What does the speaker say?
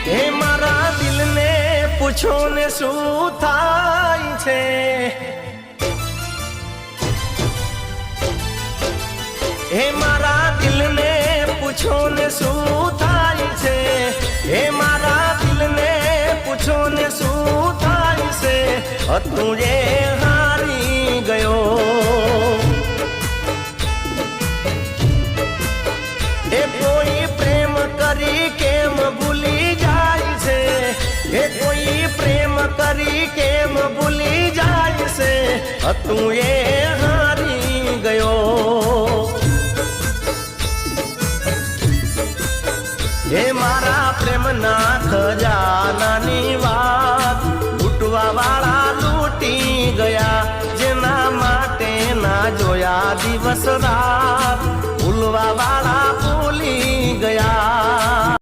હે મારા દિલને પૂછો ને શું થાય છે, હે મારા દિલને પૂછો ને શું થાય છે, હે મારા દિલને પૂછો ને શું થાય છે, તું એ હારી ગયો એ કોઈ પ્રેમ કરી કેમ ભૂલી જાય છે, એ કોઈ પ્રેમ કરી કેમ ભૂલી જાય છે, તું એ હારી ગયો હે મારા પ્રેમના ખજાનાની વાત લૂંટવા વાળા લૂંટી ગયા, જેના માટે ના જોયા દિવસ રાત ભૂલવા વાળા